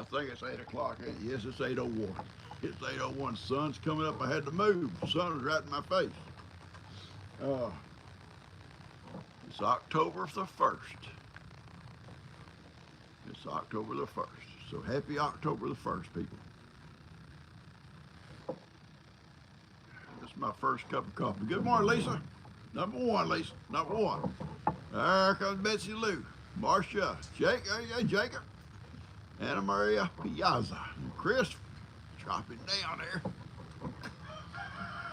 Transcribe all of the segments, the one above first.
I think it's 8 o'clock. Yes, it's 8:01. It's 8:01. Sun's coming up. I had to move. The sun was right in my face. Uh, it's October the 1st. It's October the 1st. So happy October the 1st, people. This is my first cup of coffee. Good morning, Lisa. Number one, Lisa. Number one. There comes Betsy Lou. Marcia. Jake. Hey, Jacob. Anna Maria Piazza. Chris, chopping down there.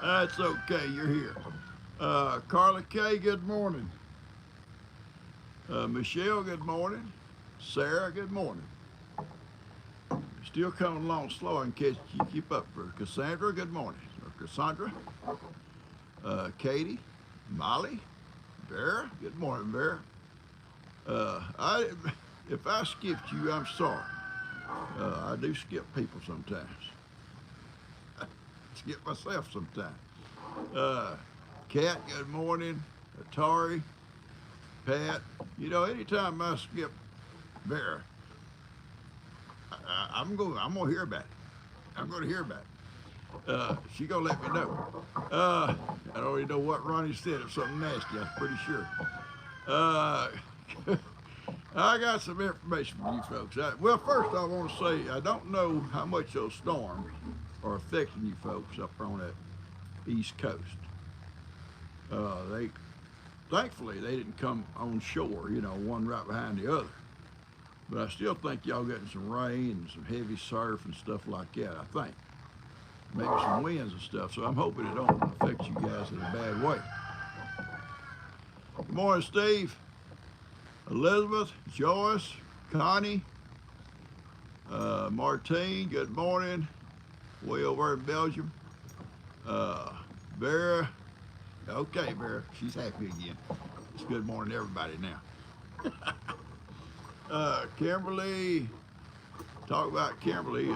That's okay. You're here. Carla K, good morning. Michelle, good morning. Sarah, good morning. Still coming along slow in case you keep up for Cassandra, good morning. Or Cassandra. Katie, Molly, Vera, good morning, Vera. If I skipped you, I'm sorry. I do skip people sometimes. Skip myself sometimes. Kat, good morning. Atari, Pat. You know, anytime I skip Vera, I'm gonna hear about it. I'm gonna hear about it. She gonna let me know. I don't even know what Ronnie said. It's something nasty. I'm pretty sure. I got some information for you folks. Well, first I want to say I don't know how much those storms are affecting you folks up on that East Coast. Thankfully they didn't come on shore, you know, one right behind the other. But I still think y'all getting some rain and some heavy surf and stuff like that, I think. Maybe some winds and stuff, so I'm hoping it don't affect you guys in a bad way. Good morning, Steve. Elizabeth, Joyce, Connie, Martine, good morning. Way over in Belgium. Vera, okay, Vera, she's happy again. It's good morning to everybody now. Kimberly, talk about Kimberly.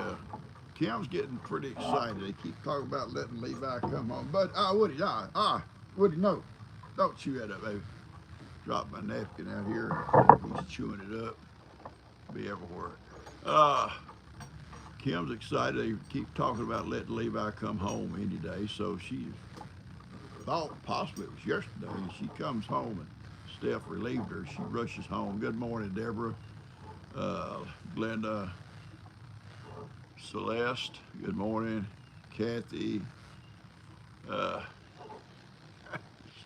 Kim's getting pretty excited. They keep talking about letting Levi come home. But, Woody, Woody, no. Don't chew that up, baby. Drop my napkin out here. He's chewing it up. Be everywhere. Kim's excited. They keep talking about letting Levi come home any day. So she thought possibly it was yesterday. She comes home and Steph relieved her. She rushes home. Good morning, Deborah. Glenda. Celeste. Good morning. Kathy. Stir,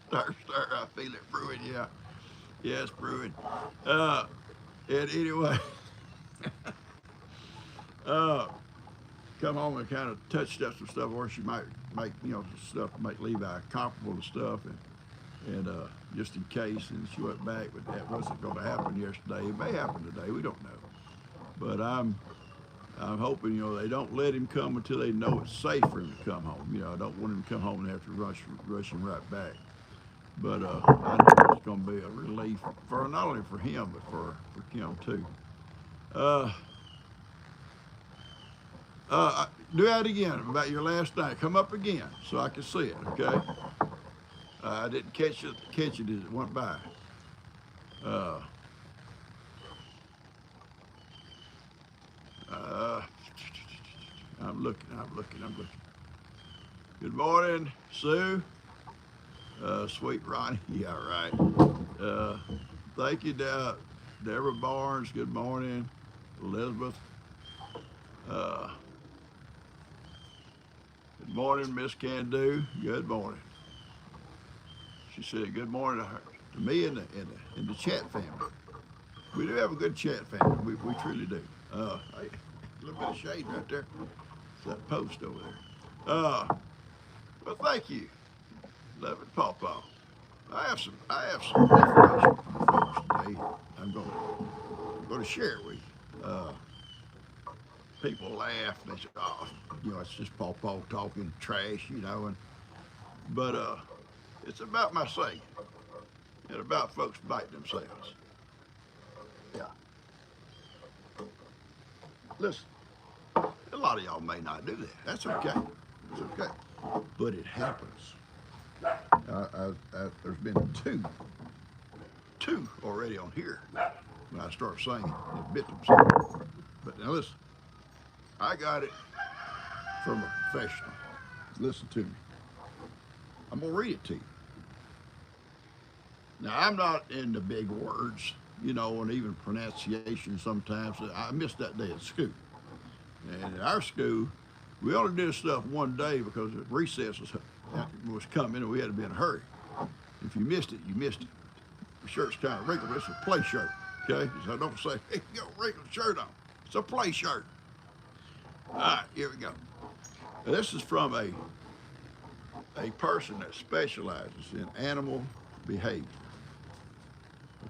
I feel it brewing, yeah. Yes, brewing. And anyway, come home and kind of touched up some stuff, or she might make, you know, stuff to make Levi comparable to stuff, and just in case. And she went back, but that wasn't going to happen yesterday. It may happen today. We don't know. But I'm hoping, you know, they don't let him come until they know it's safe for him to come home. You know, I don't want him to come home and have to rush him right back. But I know it's going to be a relief for not only for him, but for Kim too. Do that again about your last night. Come up again so I can see it, okay? I didn't catch it as it went by. I'm looking. Good morning, Sue. Sweet Ronnie. Yeah, right. Thank you, Deborah Barnes. Good morning. Elizabeth. Good morning, Miss Can Do. Good morning. She said good morning to me and the chat family. We do have a good chat family. We truly do. Hey, a little bit of shade right there. It's that post over there. But thank you. Love it, PawPaw. I have some information for folks today. I'm going to share it with you. People laugh and they say, "Oh, you know, it's just PawPaw talking trash," you know. But it's about my saying and about folks biting themselves. Yeah. Listen, a lot of y'all may not do that. That's okay. It's okay. But it happens. There's been two already on here when I start singing. It bit themselves. But now listen, I got it from a professional. Listen to me. I'm going to read it to you. Now, I'm not in the big words, and even pronunciation sometimes. I missed that day at school. And at our school, we only did stuff one day because recess was coming and we had to be in a hurry. If you missed it, you missed it. The shirt's kind of wrinkled. It's a play shirt, okay? So don't say, hey, you got a wrinkled shirt on. It's a play shirt. All right, here we go. Now, this is from a person that specializes in animal behavior,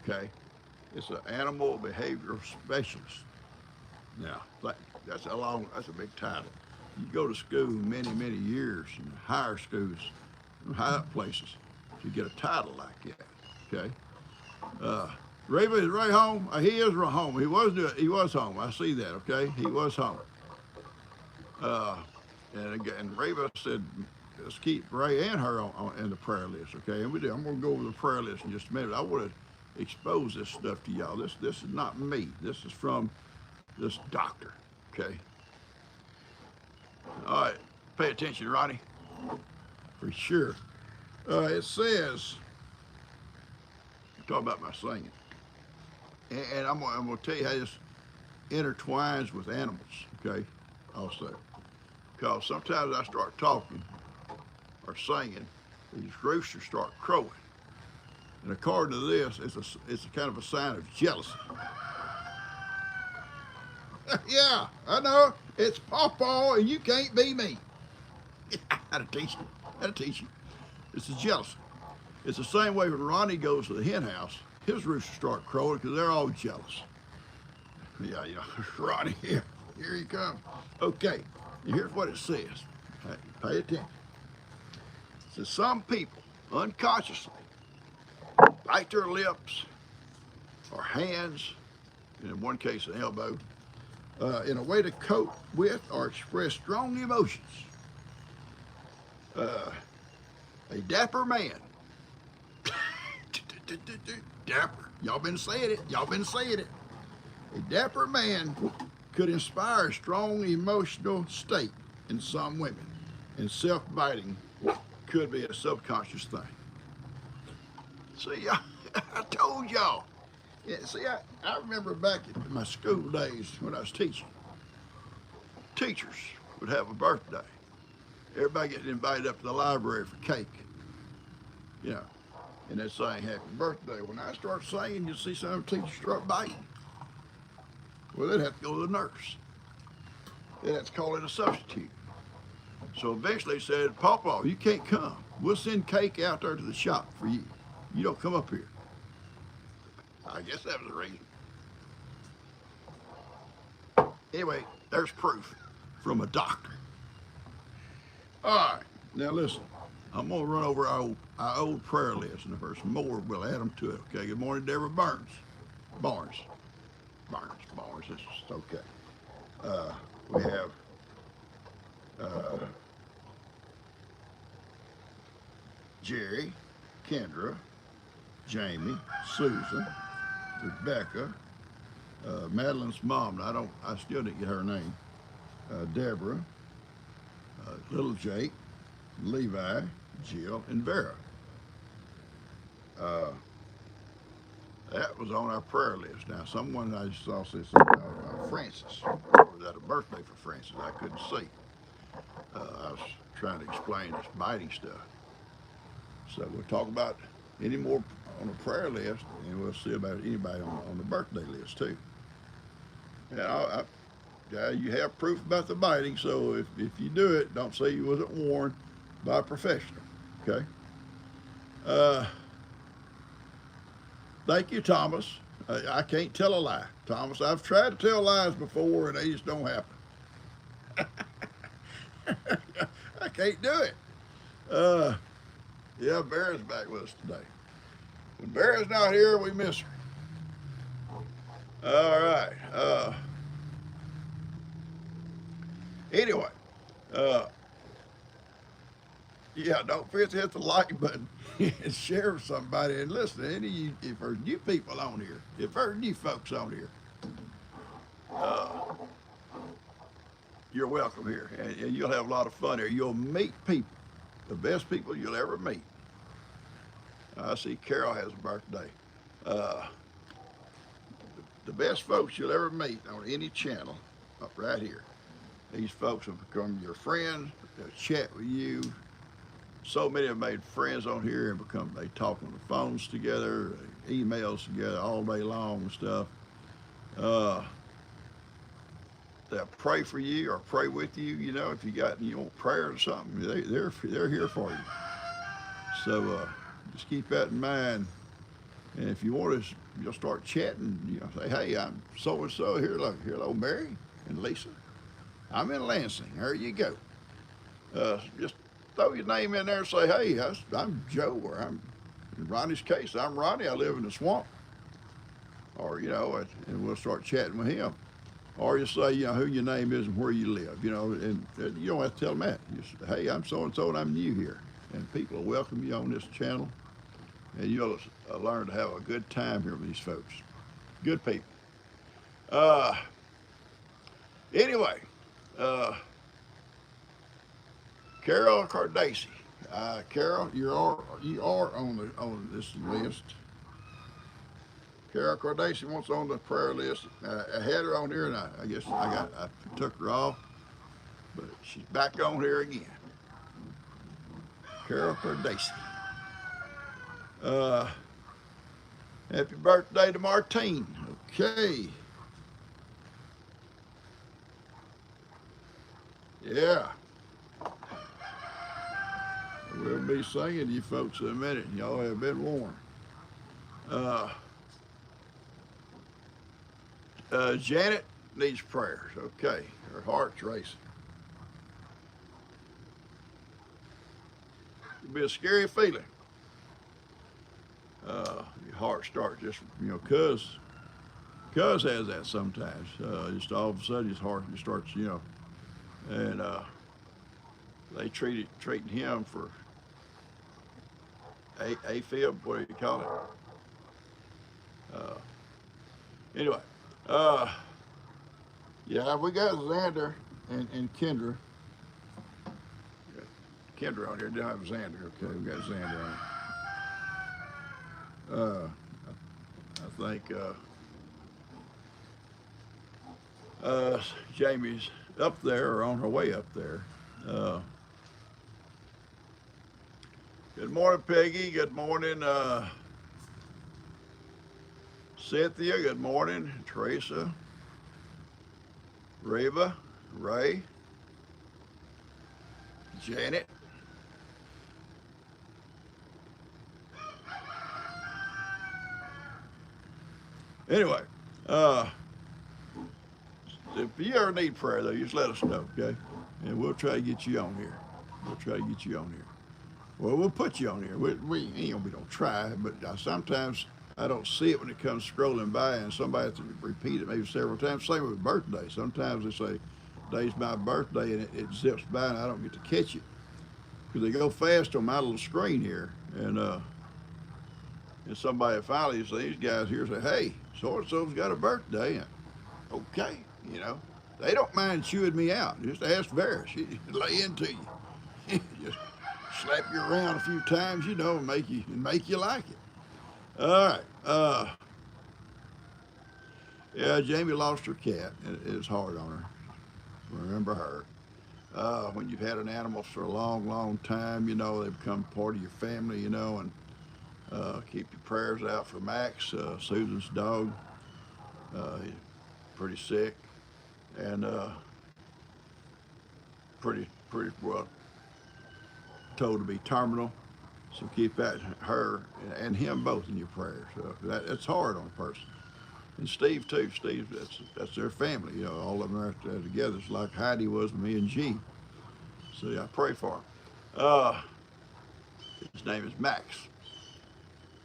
okay? It's an animal behavioral specialist. Now, that's a big title. You go to school many, many years in higher schools, high places, to get a title like that, okay? Reba, is Ray home? He is home. He was home. I see that, okay? He was home. And Reba said, let's keep Ray and her in the prayer list, okay? And we do. I'm going to go over the prayer list in just a minute. I want to expose this stuff to y'all. This is not me. This is from this doctor, okay? All right, pay attention, Ronnie, for sure. It says, talk about my singing, and I'm going to tell you how this intertwines with animals, okay, also. Because sometimes I start talking or singing, these roosters start crowing. And according to this, it's a kind of a sign of jealousy. Yeah, I know. It's PawPaw and you can't be me. That'll teach you. That'll teach you. It's a jealousy. It's the same way when Ronnie goes to the hen house, his roosters start crowing because they're all jealous. Yeah, Ronnie, here he comes. Okay, here's what it says. Pay attention. It says some people unconsciously bite their lips or hands, and in one case an elbow, in a way to cope with or express strong emotions. A dapper man. Dapper. Y'all been saying it. A dapper man could inspire a strong emotional state in some women, and self-biting could be a subconscious thing. See, I told y'all. Yeah, see, I remember back in my school days when I was teaching, teachers would have a birthday. Everybody getting invited up to the library for cake. And they'd sing happy birthday. When I start singing, you'd see some teachers start biting. Well, they'd have to go to the nurse. They'd have to call in a substitute. So eventually they said, PawPaw, you can't come. We'll send cake out there to the shop for you. You don't come up here. I guess that was the reason. Anyway, there's proof from a doctor. All right, now listen. I'm going to run over our old prayer list, and if there's more, we'll add them to it. Okay, good morning, Deborah Barnes. This is okay. We have Jerry, Kendra, Jamie, Susan, Rebecca, Madeline's mom. I still didn't get her name. Deborah, little Jake, Levi, Jill, and Vera. That was on our prayer list. Now, someone I saw said something about Francis. Or was that a birthday for Francis? I couldn't see. I was trying to explain this biting stuff. So we'll talk about any more on the prayer list, and we'll see about anybody on the birthday list too. Yeah, you have proof about the biting, so if you do it, don't say you wasn't warned by a professional. Okay. Thank you, Thomas. I can't tell a lie, Thomas. I've tried to tell lies before, and they just don't happen. I can't do it. Yeah, Bear's back with us today. When Bear's not here, we miss her. All right. Anyway, yeah, don't forget to hit the like button and share with somebody. And listen, any of you, if there's new people on here, if there's new folks on here, you're welcome here, and you'll have a lot of fun here. You'll meet people, the best people you'll ever meet. I see Carol has a birthday. Uh, the best folks you'll ever meet on any channel, up right here. These folks will become your friends. They'll chat with you. So many have made friends on here and they talk on the phones together, emails together all day long and stuff. Uh, they'll pray for you or pray with you. You know, if you want prayer or something, they're here for you. So just keep that in mind. And if you want to, you'll start chatting. You know, say, hey, I'm so and so here. Hello, Mary and Lisa. I'm in Lansing. There you go. Just throw your name in there and say, hey, I'm Joe, or in Ronnie's case, I'm Ronnie. I live in the swamp. Or, you know, and we'll start chatting with him. Or you say, you know, who your name is and where you live, you know, and you don't have to tell them that. You say, hey, I'm so-and-so and I'm new here. And people will welcome you on this channel. And you'll learn to have a good time here with these folks. Good people. Anyway, Carol Cardacy. Carol, you are on this list. Carol Cardacy wants on the prayer list. I had her on here, and I guess I took her off, but she's back on here again. Carol Cardacy. Happy birthday to Martine. Okay. Yeah. We'll be singing to you folks in a minute. Y'all have been warned. Janet needs prayers. Okay. Her heart's racing. It'll be a scary feeling. Your heart starts just, you know, Cuz has that sometimes. Just all of a sudden his heart just starts, you know, and they treating him for AFib, what do you call it? Anyway, yeah, we got Xander and Kendra. Kendra on here, didn't have Xander. Okay, we got Xander on. I think Jamie's up there or on her way up there. Good morning, Peggy. Good morning, Cynthia. Good morning, Teresa, Reva, Ray, Janet. Anyway, if you ever need prayer, though, just let us know, okay? And we'll try to get you on here. Well, we'll put you on here. We ain't gonna be no try, but sometimes I don't see it when it comes scrolling by, and somebody has to repeat it maybe several times. Same with birthday. Sometimes they say, "Today's my birthday," and it zips by, and I don't get to catch it because they go fast on my little screen here, and somebody finally says, these guys here say, "Hey, so and so's got a birthday," and okay, you know, they don't mind chewing me out. Just ask Vera; she lay into you. Just slap you around a few times, you know, and make you like it. All right. Yeah, Jamie lost her cat. It's hard on her. Remember her. When you've had an animal for a long, long time, you know, they become part of your family, you know, and keep your prayers out for Max, Susan's dog. He's pretty sick and pretty well told to be terminal. So keep her and him both in your prayers. It's hard on a person. And Steve too. Steve, that's their family. You know, all of them are together. It's like Heidi was with me and G. So yeah, I pray for him. His name is Max.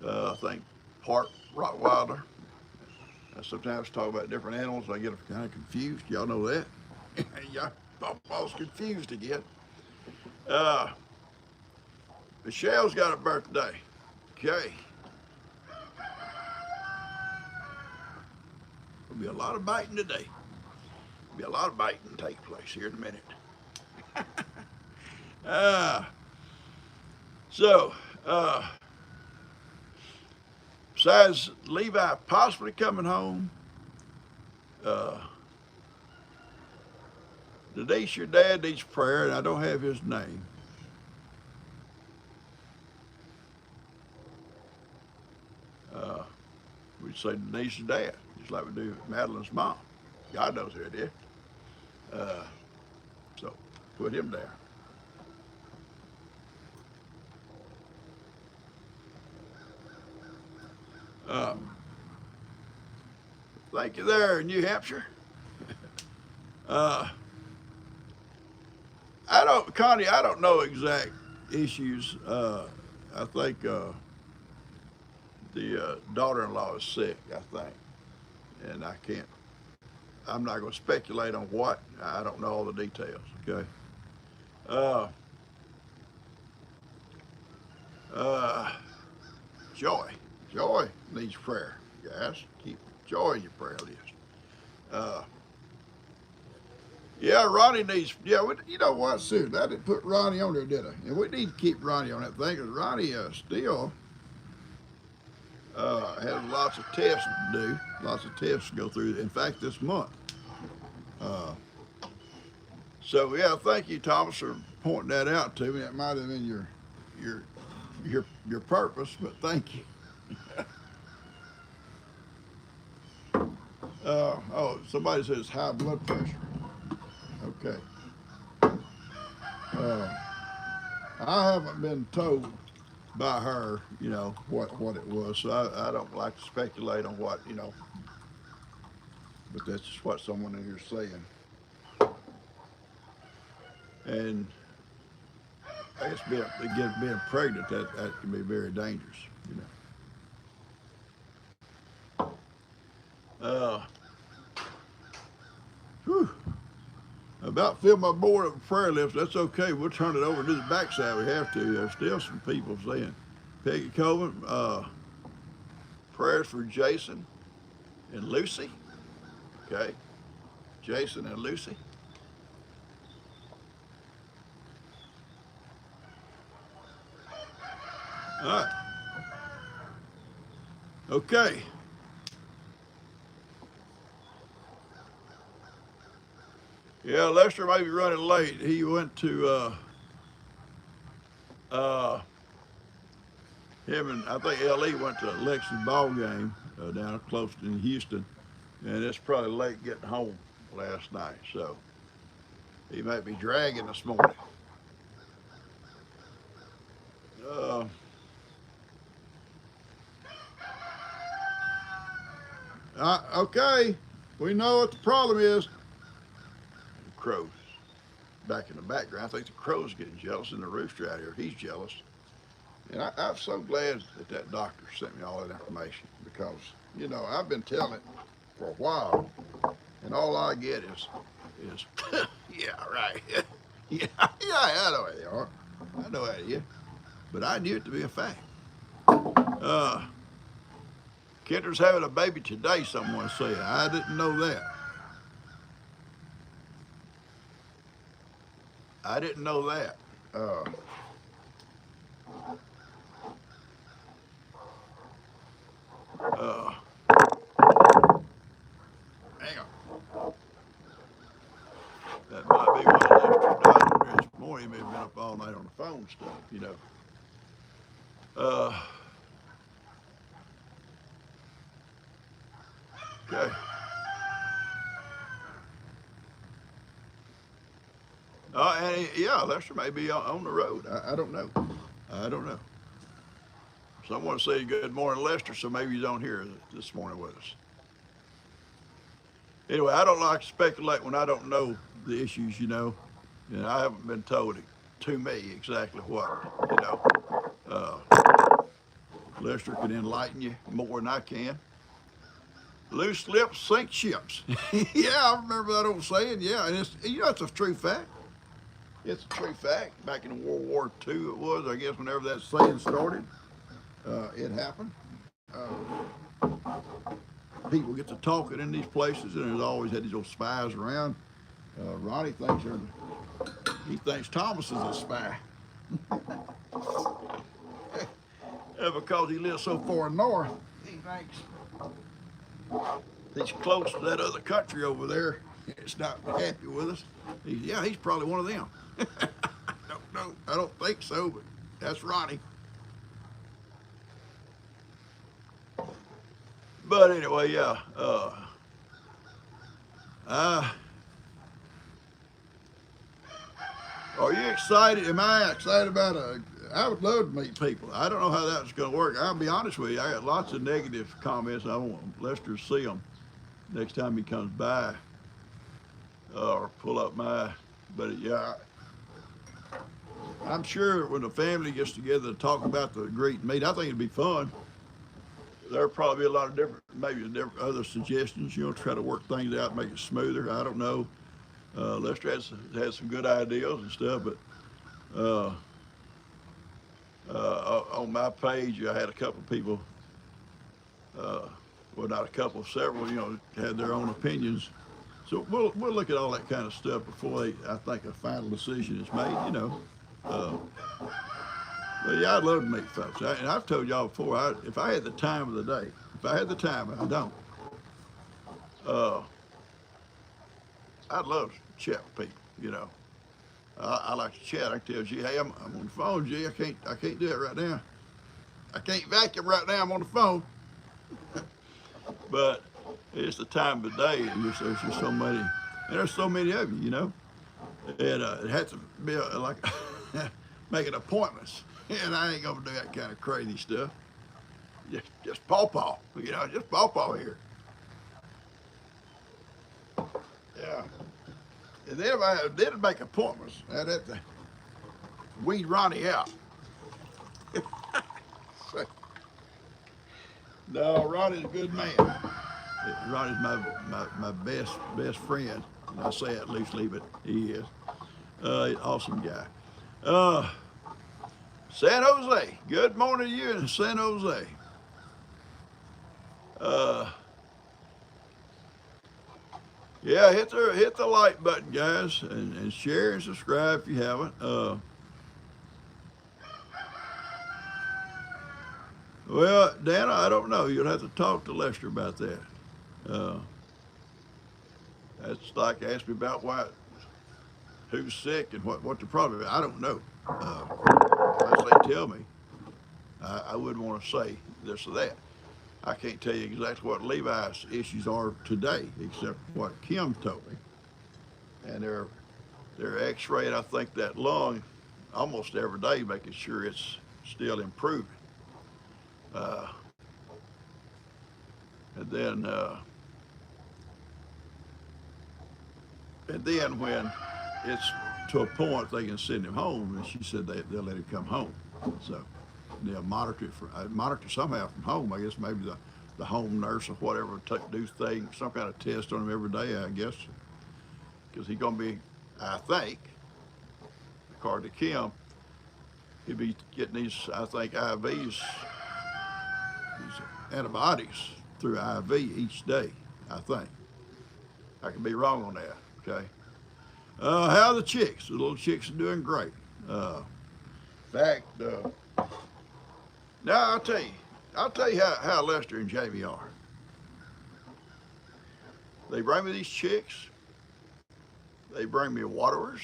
I think part Rottweiler. I sometimes talk about different animals. I get kind of confused. Y'all know that. Yeah, PawPaw's confused again. Michelle's got a birthday. Okay. There'll be a lot of biting today. Be a lot of biting take place here in a minute. Uh, so, uh, besides Levi possibly coming home, uh, Denise, your dad needs prayer, and I don't have his name. Uh, we'd say Denise's dad, just like we do Madeline's mom. God knows who it is. Uh, so put him there. Uh, thank you there, New Hampshire. Uh, I don't, Connie, I don't know exact issues. I think the daughter-in-law is sick, I think, and I'm not going to speculate on what. I don't know all the details. Okay. Uh, uh, Joy, Joy needs prayer. Yes, keep Joy in your prayer list. Uh, yeah, Ronnie needs. Yeah, you know what? Seriously, I didn't put Ronnie on there, did I? And we need to keep Ronnie on that thing because Ronnie still has lots of tests to do, lots of tests to go through. In fact, this month. Uh, so yeah, thank you, Thomas, for pointing that out to me. It might have been your your purpose, but thank you. Oh, somebody says high blood pressure. Okay. Uh, I haven't been told by her, what it was, so I don't like to speculate on what, but that's just what someone in here is saying. And I guess being pregnant, that can be very dangerous. Uh, whew. About filled my board of prayer list. That's okay. We'll turn it over to the backside. We have to. There's still some people saying, Peggy Coleman, prayers for Jason and Lucy. Okay, Jason and Lucy. All right. Okay. Yeah, Lester may be running late. He went to uh, him and I think LE went to Lexi's ball game down close in Houston, and it's probably late getting home last night. So he might be dragging this morning. Uh, okay, we know what the problem is. The crows back in the background. I think the crow's getting jealous, and the rooster out here, he's jealous. And I'm so glad that doctor sent me all that information because, I've been telling it for a while, and all I get is yeah, right. Yeah, I know where they are. I know how they are. But I knew it to be a fact. Uh, Kendra's having a baby today, someone said. I didn't know that. I didn't know that. Uh, Hang on. That might be one of Lester's daughters this morning. He may have been up all night on the phone stuff. Uh, okay. Yeah, Lester may be on the road. I don't know. I don't know. Someone said good morning, Lester, so maybe he's on here this morning with us. Anyway, I don't like to speculate when I don't know the issues. And I haven't been told it to me exactly what. Uh, Lester can enlighten you more than I can. Loose lips sink ships. Yeah, I remember that old saying. Yeah, and it's a true fact. It's a true fact. Back in World War II, it was, I guess, whenever that saying started, it happened. People get to talking in these places, and there's always had these old spies around. Ronnie thinks he thinks Thomas is a spy. Because he lives so far north, he thinks he's close to that other country over there. It's not happy with us. He's probably one of them. I don't think so, but that's Ronnie. But anyway, yeah. Are you excited? Am I excited about I would love to meet people. I don't know how that's going to work. I'll be honest with you. I got lots of negative comments. I want Lester to see them next time he comes by or pull up but yeah, I'm sure when the family gets together to talk about the great meet, I think it'd be fun. There'll probably be a lot of different other suggestions, try to work things out, make it smoother. I don't know. Lester has some good ideas and stuff, but on my page, I had a couple of people, well, not a couple, several, had their own opinions. So we'll look at all that kind of stuff before I think a final decision is made, But yeah, I'd love to meet folks. And I've told y'all before, if I had the time of the day, if I had the time, and I don't, I'd love to chat with people, I like to chat. I can tell G, hey, I'm on the phone, G. I can't do it right now. I can't vacuum right now. I'm on the phone. But it's the time of the day, and there's just so many, and there's so many of you, and it has to be like making appointments, and I ain't gonna do that kind of crazy stuff. Just PawPaw, just PawPaw here. Yeah. And then if I did make appointments, I'd have to weed Ronnie out. No, Ronnie's a good man. Ronnie's my best friend. And I say that loosely, but he is. Awesome guy. San Jose. Good morning to you in San Jose. Yeah, hit the like button, guys, and share and subscribe if you haven't. Well, Dana, I don't know. You'll have to talk to Lester about that. That's like asking me about who's sick and what the problem is. I don't know. Unless they tell me, I wouldn't want to say this or that. I can't tell you exactly what Levi's issues are today, except what Kim told me. And they're x-raying, I think, that lung almost every day, making sure it's still improving. And then when it's to a point they can send him home, and she said they'll let him come home. So they'll monitor somehow from home. I guess maybe the home nurse or whatever do some kind of test on him every day, I guess, because he's gonna be, I think, according to Kim, he'll be getting these, I think, these antibiotics through IV each day, I think. I could be wrong on that, okay? How are the chicks? The little chicks are doing great. In fact, now I'll tell you how Lester and Jamie are. They bring me these chicks. They bring me waterers.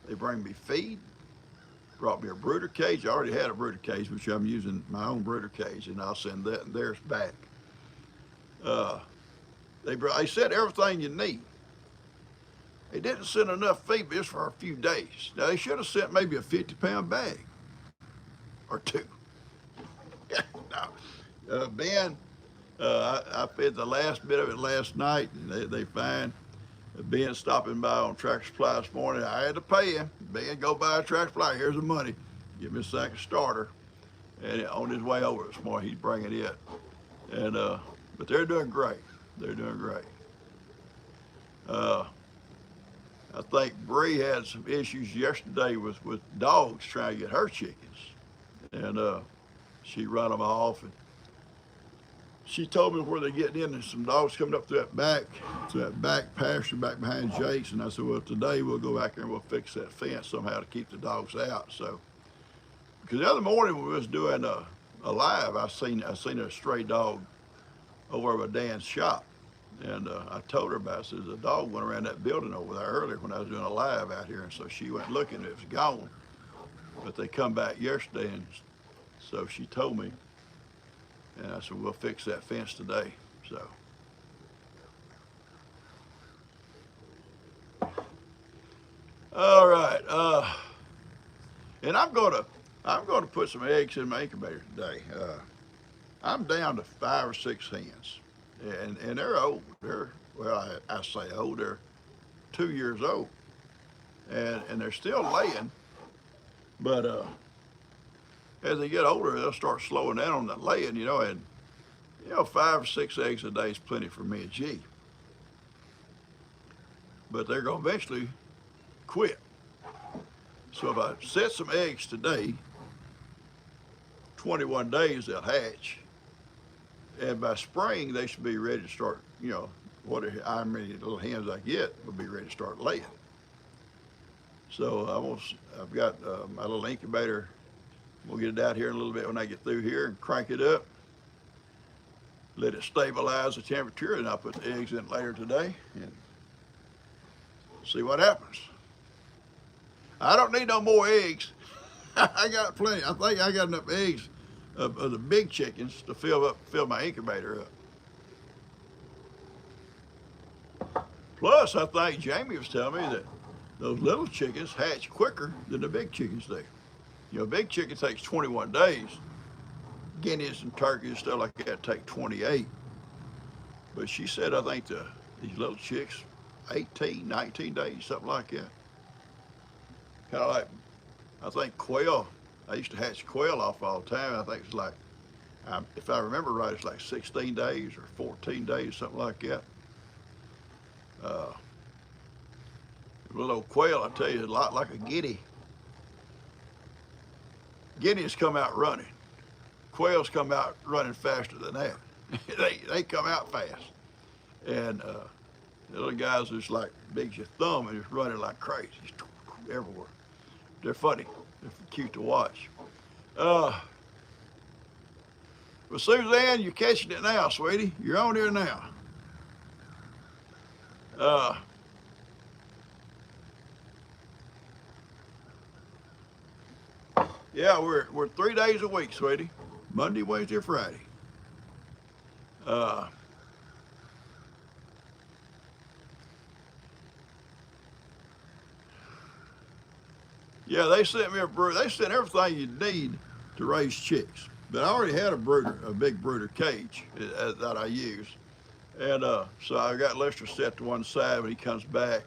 They bring me feed. Brought me a brooder cage. I already had a brooder cage, which I'm using my own brooder cage, and I'll send that and theirs back. They sent everything you need. They didn't send enough feed just for a few days. Now, they should have sent maybe a 50-pound bag or two. No. Ben, I fed the last bit of it last night, and they fine. Ben stopping by on Tractor Supply this morning. I had to pay him. Ben, go buy a Tractor Supply. Here's the money. Give me a sack of starter. And on his way over this morning, he's bringing it. And but they're doing great. They're doing great. I think Bree had some issues yesterday with dogs trying to get her chickens, and she run them off, and she told me where they're getting in. There's some dogs coming up through that back pasture back behind Jake's. And I said, well, today we'll go back there and we'll fix that fence somehow to keep the dogs out. So, because the other morning when we was doing a live, I seen a stray dog over by Dan's shop. And I told her about it. I said, the dog went around that building over there earlier when I was doing a live out here. And so she went looking, it was gone. But they come back yesterday, and so she told me. And I said, we'll fix that fence today. So. All right. And I'm gonna put some eggs in my incubator today. I'm down to 5 or 6 hens. And they're old. Well, I say old, they're 2 years old. And they're still laying, but as they get older, they'll start slowing down on that laying, and 5 or 6 eggs a day is plenty for me and G. But they're gonna eventually quit. So if I set some eggs today, 21 days they'll hatch. And by spring, they should be ready to start, how many little hens I get will be ready to start laying. So I've got my little incubator. We'll get it out here in a little bit when I get through here and crank it up. Let it stabilize the temperature, and I'll put the eggs in later today and see what happens. I don't need no more eggs. I got plenty. I think I got enough eggs of the big chickens to fill my incubator up. Plus, I think Jamie was telling me that those little chickens hatch quicker than the big chickens do. Big chicken takes 21 days. Guineas and turkeys and stuff like that take 28. But she said, I think these little chicks, 18, 19 days, something like that. Kind of like, I think quail. I used to hatch quail off all the time. I think it's like, if I remember right, it's like 16 days or 14 days, something like that. Little old quail, I tell you, is a lot like a guinea. Guineas come out running. Quails come out running faster than that. they come out fast. And the little guys are just like big as your thumb and just running like crazy everywhere. They're funny. They're cute to watch. Well, Suzanne, you're catching it now, sweetie. You're on here now. Yeah, we're 3 days a week, sweetie. Monday, Wednesday, or Friday. Yeah, they sent me a brooder. They sent everything you need to raise chicks. But I already had a big brooder cage that I use. And so I got Lester set to one side. When he comes back,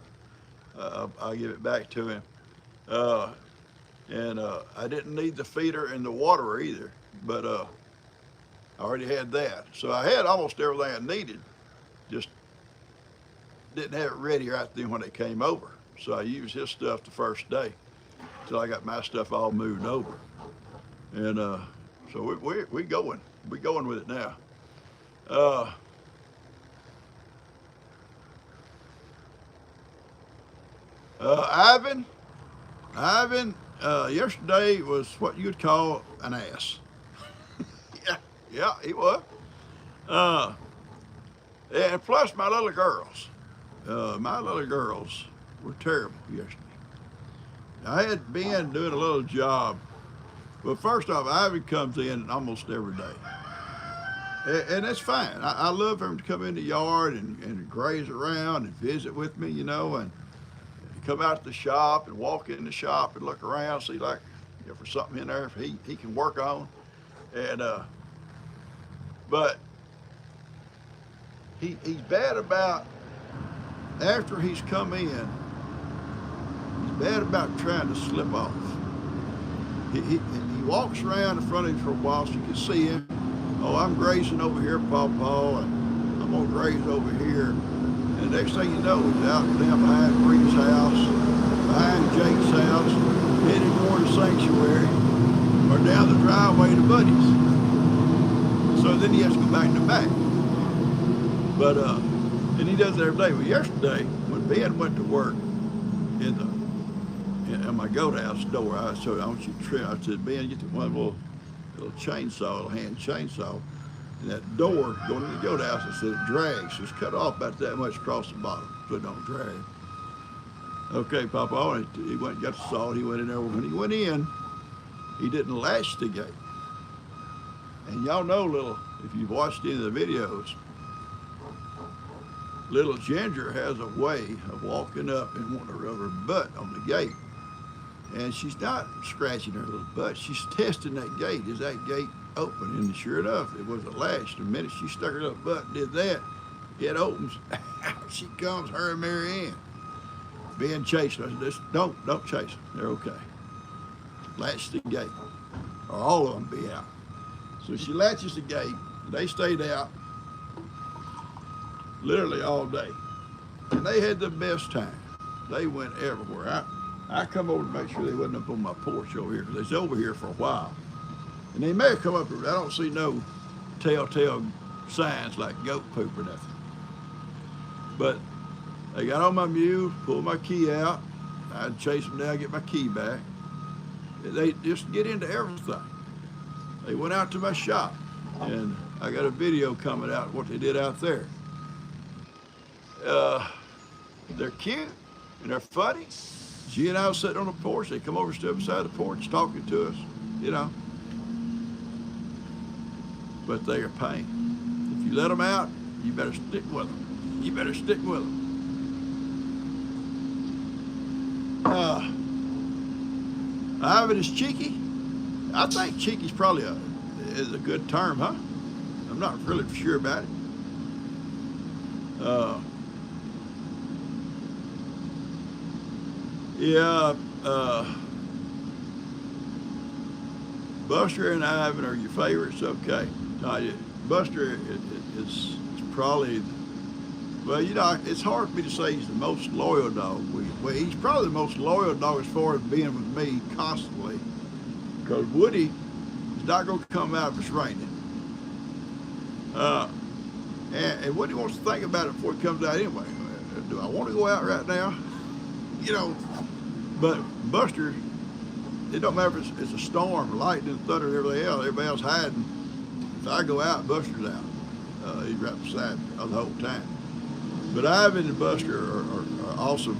I'll give it back to him. And I didn't need the feeder and the waterer either, but I already had that. So I had almost everything I needed, just didn't have it ready right then when they came over. So I used his stuff the first day until I got my stuff all moved over. And so we going with it now. Ivan, yesterday was what you'd call an ass. yeah, he was. And plus my little girls. My little girls were terrible yesterday. I had been doing a little job. Well, first off, Ivan comes in almost every day. And that's fine. I love him to come in the yard and graze around and visit with me, and come out to the shop and walk in the shop and look around, see like if there's something in there he can work on. And but he's bad about, after he's come in, he's bad about trying to slip off. He walks around in front of him for a while so you can see him. Oh, I'm grazing over here, PawPaw, and I'm gonna graze over here. And the next thing you know, he's out down behind Bree's house, behind Jake's house, heading toward the sanctuary, or down the driveway to Buddy's. So then he has to go back in the back. But and he does it every day. Well, yesterday when Ben went to work in my goat house door, I said, I want you to trim. I said, Ben, get the one little chainsaw, little hand chainsaw. And that door going in the goat house, I said, it drags. It's cut off about that much across the bottom, so it don't drag. Okay, PawPaw, he went and got the saw. He went in there. When he went in, he didn't latch the gate. And y'all know, if you've watched any of the videos, little Ginger has a way of walking up and wanting to rub her butt on the gate. And she's not scratching her little butt. She's testing that gate. Is that gate open? And sure enough, it wasn't latched. The minute she stuck her little butt and did that, it opens. She comes, her and Mary Ann. Ben chasing her. I said, don't chase them. They're okay. Latch the gate, or all of them be out. So she latches the gate. They stayed out literally all day. And they had the best time. They went everywhere. I come over to make sure they wasn't up on my porch over here, because they was over here for a while. And they may have come up here, but I don't see no telltale signs like goat poop or nothing. But they got on my mule, pulled my key out. I'd chase them down, get my key back. They just get into everything. They went out to my shop, and I got a video coming out what they did out there. They're cute and they're funny. She and I was sitting on the porch. They come over, stood beside the porch, talking to us, you know. But they are pain. If you let them out, you better stick with them. You better stick with them. Ivan is cheeky. I think cheeky's probably is a good term, huh? I'm not really sure about it. Buster and Ivan are your favorites. Okay, Buster is probably, well, you know, it's hard for me to say he's the most loyal dog. Well, he's probably the most loyal dog as far as being with me constantly, because Woody is not going to come out if it's raining. And Woody wants to think about it before he comes out anyway. Do I want to go out right now? You know, but Buster, it don't matter if it's a storm, lightning, thunder, and everything else. Everybody else hiding. If I go out, Buster's out. He's right beside me the whole time. But Ivan and Buster are awesome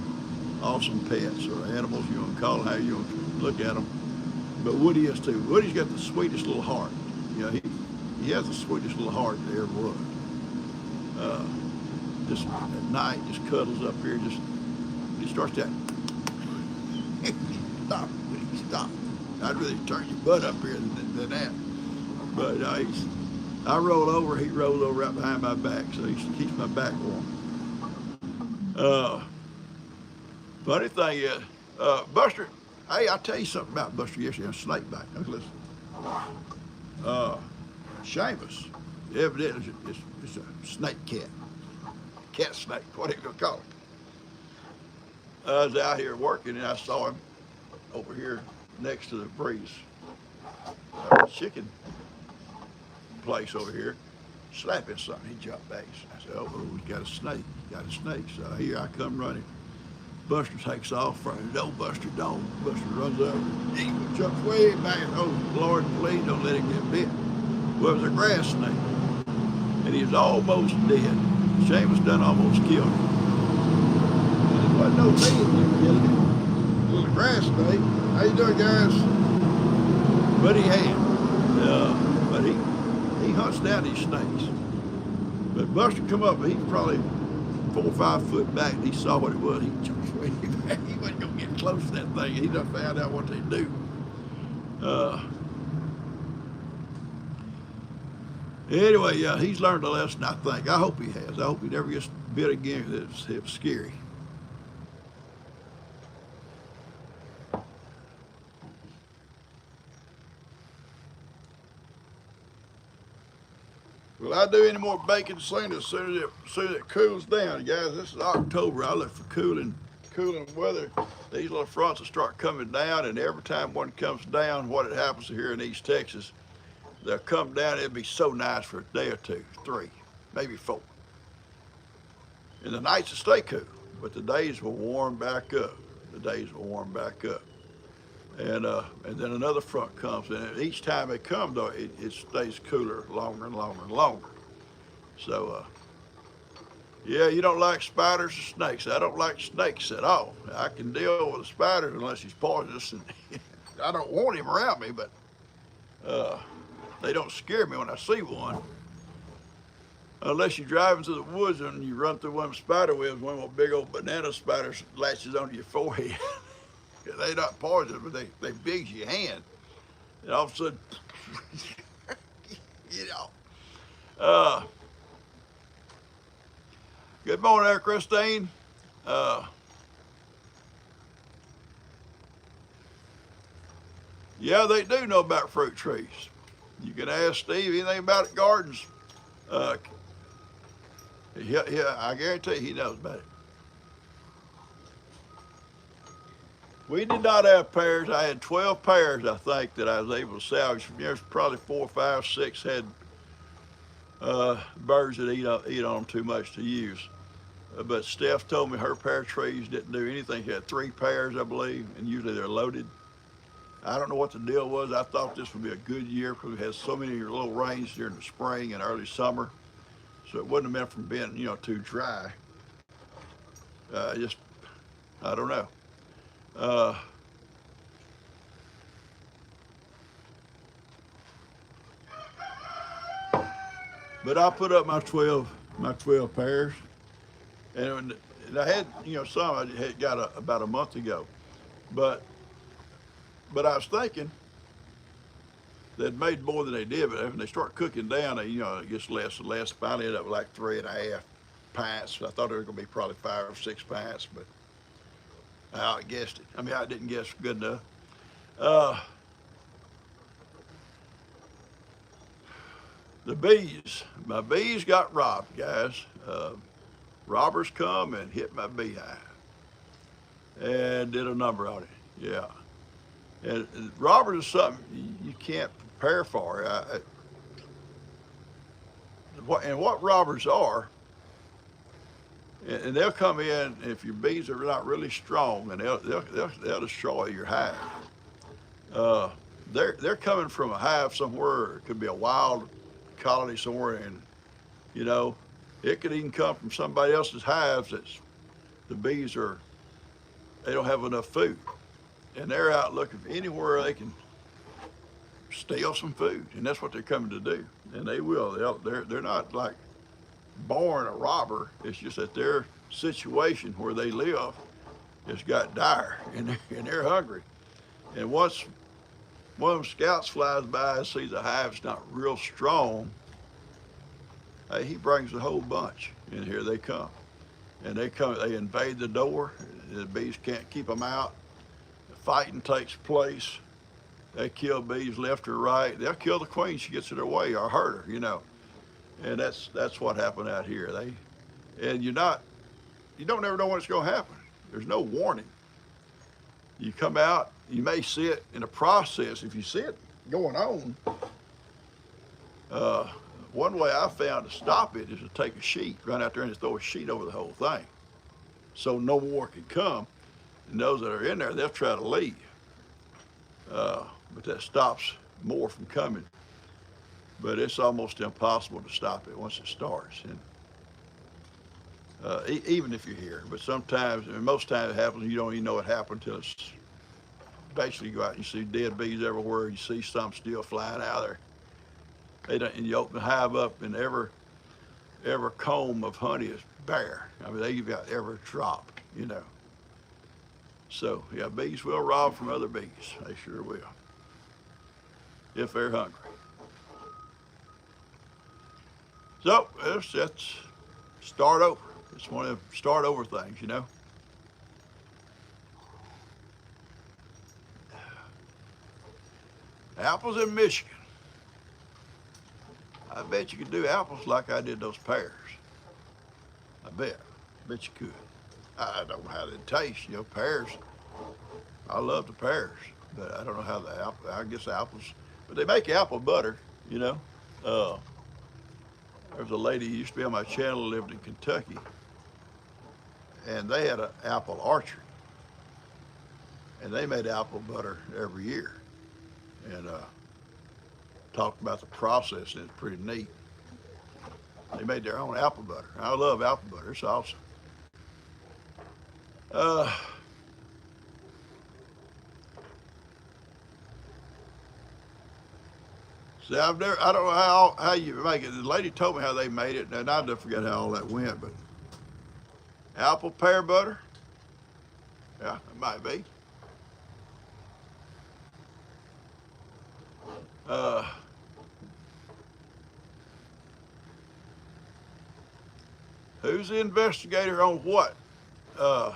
pets, or animals, you want to call them, how you want to look at them. But Woody is too. Woody's got the sweetest little heart. You know, he has the sweetest little heart there ever was. Just at night, just cuddles up here, he starts that. Stop, Woody, stop. I'd rather turn your butt up here than that. But I roll over, he rolls over right behind my back, so he keeps my back warm. Funny thing is, Buster, hey, I'll tell you something about Buster yesterday on snake bite. Now, listen. Seamus, evidently it's a snake cat. Cat snake, whatever you call it. I was out here working and I saw him over here next to the breeze. Chicken place over here, slapping something. He jumped back. I said, oh, we got a snake. So here I come running. Buster takes off running. No, Buster don't. Buster runs up. He jumps way back. Oh, Lord, please don't let him get bit. Well, it was a grass snake. And he was almost dead. Seamus done almost killed him. And it wasn't no dead that killed him. It was a grass snake. How you doing, guys? But he had. But he hunts down these snakes. But Buster come up, he's probably 4 or 5 foot back, and he saw what it was. He jumped way back. He wasn't going to get close to that thing. He done found out what they do. Anyway, yeah, he's learned a lesson, I think. I hope he has. I hope he never gets bit again. It's scary. Will I do any more baking soon as soon as it cools down, guys? This is October. I look for cooling weather. These little fronts will start coming down, and every time one comes down, what happens here in East Texas, they'll come down. It'll be so nice for a day or two, 3, maybe 4. And the nights will stay cool, but the days will warm back up. The days will warm back up. And then another front comes, and each time it comes, though, it stays cooler longer and longer and longer. So, yeah, you don't like spiders or snakes. I don't like snakes at all. I can deal with a spider unless he's poisonous, and I don't want him around me, but uh, they don't scare me when I see one. Unless you're driving through the woods and you run through one of them spider webs, one of them big old banana spiders latches onto your forehead. They're not poisonous, but they big as your hand. And all of a sudden, you know. Uh, Good morning there, Christine. Yeah, they do know about fruit trees. You can ask Steve anything about gardens. Uh, yeah, I guarantee he knows about it. We did not have pears. I had 12 pears, I think, that I was able to salvage. There's probably 4, 5, 6 had birds that eat on them too much to use. But Steph told me her pear trees didn't do anything. She had 3 pears, I believe, and usually they're loaded. I don't know what the deal was. I thought this would be a good year because we had so many little rains during the spring and early summer. So it wouldn't have been from being, too dry. Just, I don't know. Uh, but I put up my 12 pears, and I had, some I had got about a month ago. But I was thinking they'd made more than they did, but when they start cooking down, it gets less and less. Finally ended up with like 3.5 pints. I thought there were going to be probably 5 or 6 pints, but I guessed it. I mean, I didn't guess good enough. Uh, the bees, my bees got robbed, guys. Robbers come and hit my beehive and did a number on it. Yeah. And robbers is something you can't prepare for. And what robbers are, and they'll come in if your bees are not really strong, and they'll destroy your hive. They're coming from a hive somewhere. It could be a wild colony somewhere, and it could even come from somebody else's hives. That's the bees they don't have enough food, and they're out looking for anywhere they can steal some food, and that's what they're coming to do. And they will. They're not like born a robber. It's just that their situation where they live has got dire, and they're hungry. And once one of them scouts flies by and sees the hive's not real strong, hey, he brings the whole bunch, and here they come. And they invade the door. The bees can't keep them out. The fighting takes place. They kill bees left or right. They'll kill the queen. She gets in their way or hurt her, And that's what happened out here. You don't ever know when it's going to happen. There's no warning. You come out, you may see it in a process. If you see it going on, one way I found to stop it is to take a sheet, run out there and just throw a sheet over the whole thing, so no more can come. And those that are in there, they'll try to leave, but that stops more from coming. But it's almost impossible to stop it once it starts. And even if you're here, but sometimes, and most times it happens, you don't even know it happened until it's basically you go out and you see dead bees everywhere. You see some still flying out there. And you open the hive up, and every comb of honey is bare. I mean, they've got every drop, So yeah, bees will rob from other bees. They sure will, if they're hungry. So let's start over. It's one of the start over things, Apples in Michigan. I bet you could do apples like I did those pears. I bet you could. I don't know how they taste, pears. I love the pears, but I don't know how I guess apples, but they make apple butter. You know, uh, there was a lady who used to be on my channel who lived in Kentucky, and they had an apple orchard, and they made apple butter every year, and talked about the process, and it's pretty neat. They made their own apple butter. I love apple butter. It's awesome. Uh, See, I don't know how you make it. The lady told me how they made it, and I never forget how all that went. But apple pear butter, yeah, it might be. Uh, who's the investigator on what? Uh,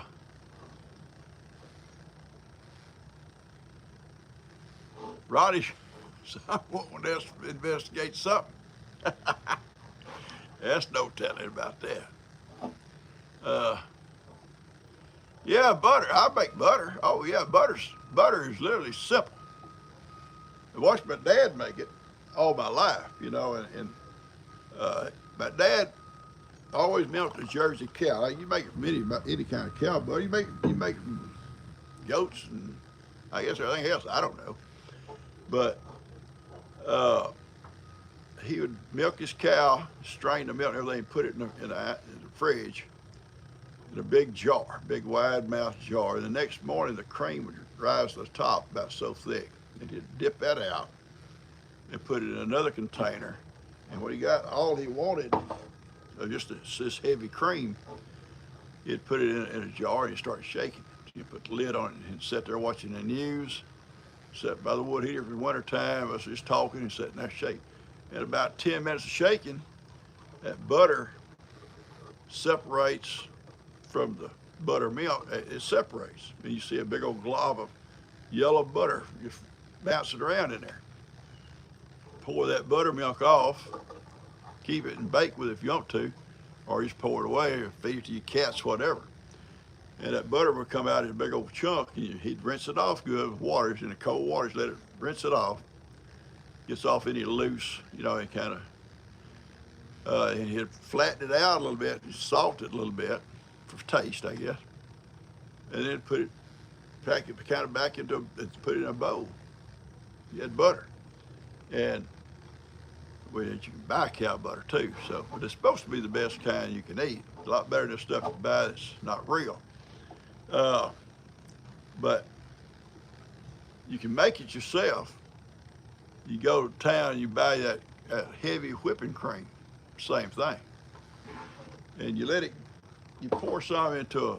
Roddy, someone else investigate something. That's no telling about that. Uh, yeah, butter. I make butter. Oh yeah, butter is literally simple. I watched my dad make it all my life, and my dad always milked a Jersey cow. You make it from any kind of cow butter. You make goats and I guess everything else. I don't know, but uh, he would milk his cow, strain the milk and everything, put it in the fridge in a big jar, big wide mouth jar. And the next morning, the cream would rise to the top about so thick, and he'd dip that out and put it in another container. And when he got all he wanted, just this heavy cream, he'd put it in a jar and he'd start shaking. He'd put the lid on it and sit there watching the news, sat by the wood heater for winter time. Us just talking and sitting there shaking. And about 10 minutes of shaking, that butter separates from the buttermilk. It separates, and you see a big old glob of yellow butter just bouncing around in there. Pour that buttermilk off, keep it and bake with it if you want to, or just pour it away or feed it to your cats, whatever. And that butter would come out in a big old chunk, and he'd rinse it off good with water, in the cold water, let it rinse it off. Gets off any loose, and kind of, and he'd flatten it out a little bit, salt it a little bit for taste, I guess, and then pack it kind of back put it in a bowl. You had butter, and you can buy cow butter too. So, but it's supposed to be the best kind you can eat. It's a lot better than the stuff you buy that's not real. But you can make it yourself. You go to town, you buy that heavy whipping cream, same thing. And you pour some into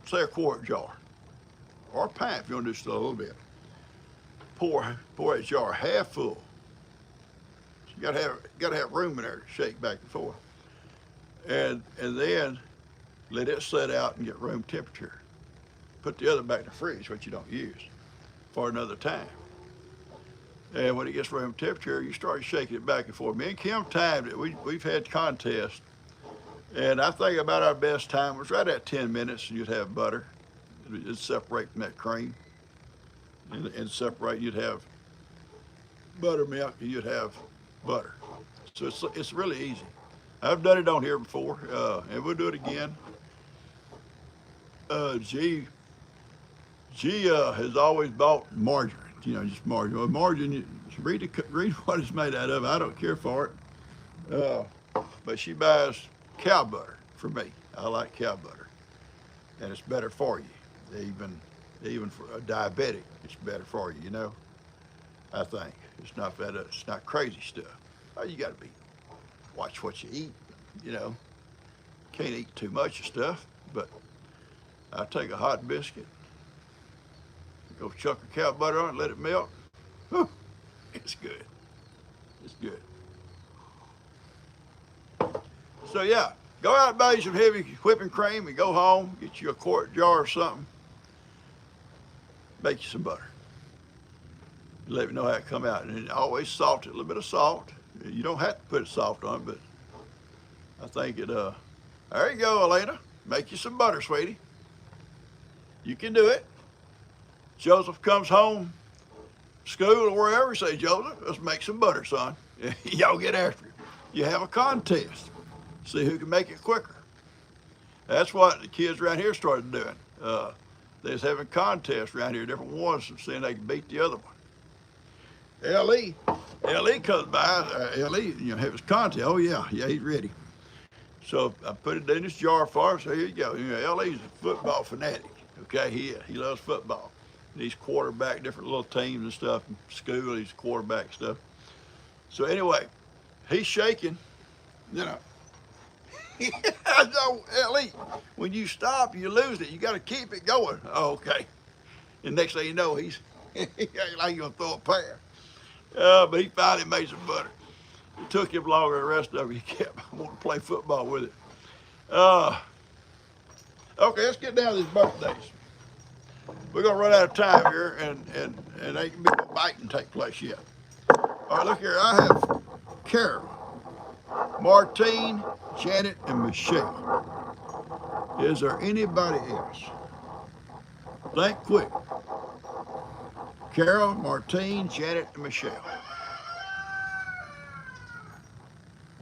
say a quart jar, or a pint if you want to do just a little bit. Pour that jar half full. So you gotta have room in there to shake back and forth. And then let it set out and get room temperature. Put the other back in the fridge, what you don't use, for another time. And when it gets room temperature, you start shaking it back and forth. Me and Kim timed it. We've had contests, and I think about our best time was right at 10 minutes, and you'd have butter. It'd separate from that cream, and separate. You'd have buttermilk, and you'd have butter. So it's really easy. I've done it on here before, and we'll do it again. G has always bought margarine. Just margarine. Well, margarine, read what it's made out of. I don't care for it. But she buys cow butter for me. I like cow butter, and it's better for you. Even for a diabetic, it's better for you. I think it's not crazy stuff. Oh, you got to watch what you eat. Can't eat too much of stuff. But I take a hot biscuit. Go chuck a cow butter on it, let it melt. Whew, it's good. It's good. So yeah, go out and buy you some heavy whipping cream and go home, get you a quart jar or something. Make you some butter. Let me know how it come out. And always salt it, a little bit of salt. You don't have to put salt on it, but I think there you go, Elena. Make you some butter, sweetie. You can do it. Joseph comes home, school or wherever, say, Joseph, let's make some butter, son. Y'all get after it. You have a contest. See who can make it quicker. That's what the kids around here started doing. They was having contests around here, different ones, and seeing they could beat the other one. L.E. comes by. L.E. Have his contest. Oh yeah, he's ready. So I put it in this jar for him. So here you go. L.E.'s a football fanatic. Okay, he loves football. And he's quarterback different little teams and stuff. In school, he's quarterback stuff. So anyway, he's shaking. You know, no, L.E. When you stop, you lose it. You got to keep it going. Oh, okay. And next thing you know, he's like he's gonna throw a pear. But he finally made some butter. It took him longer than the rest of it. He kept wanting to play football with it. Okay, let's get down to these birthdays. We're gonna run out of time here, and ain't gonna be no biting take place yet. All right, look here. I have Carol, Martine, Janet, and Michelle. Is there anybody else? Think quick. Carol, Martine, Janet, and Michelle.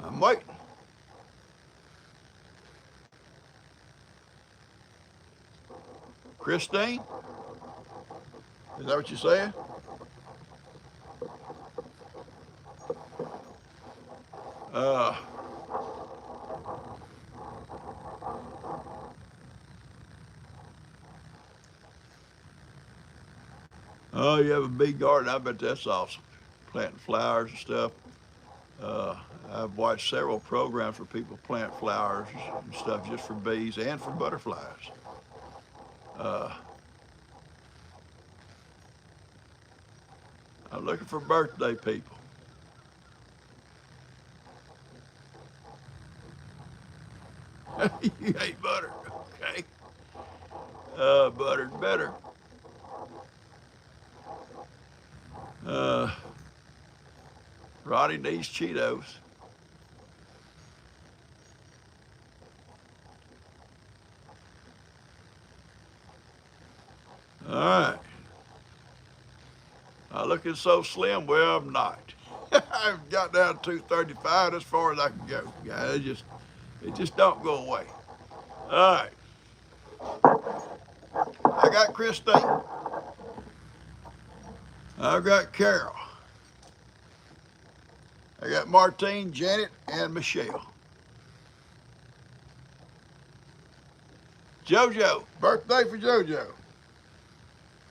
I'm waiting. Christine? Is that what you're saying? Uh, oh, you have a big garden. I bet that's awesome. Planting flowers and stuff. I've watched several programs where people plant flowers and stuff just for bees and for butterflies. Uh, I'm looking for birthday people. You hate butter, okay? Butter's better. Uh, Ronnie needs Cheetos. All right. I'm looking so slim. Well, I'm not. I've got down to 235 as far as I can go. Yeah, it just don't go away. All right. I got Christine. I've got Carol. I got Martine, Janet, and Michelle. JoJo. Birthday for JoJo.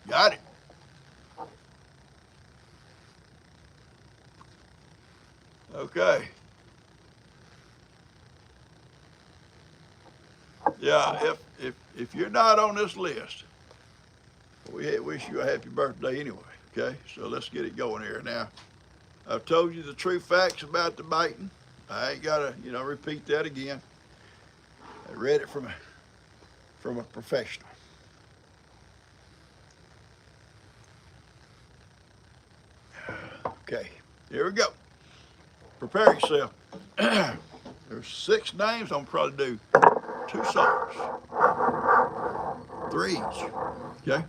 Got it. Okay. Yeah, if you're not on this list, we wish you a happy birthday anyway. Okay, so let's get it going here now. I've told you the true facts about the biting. I ain't gotta, repeat that again. I read it from a professional. Okay, here we go. Prepare yourself. There's 6 names. I'm probably do 2 songs, 3 each. Okay.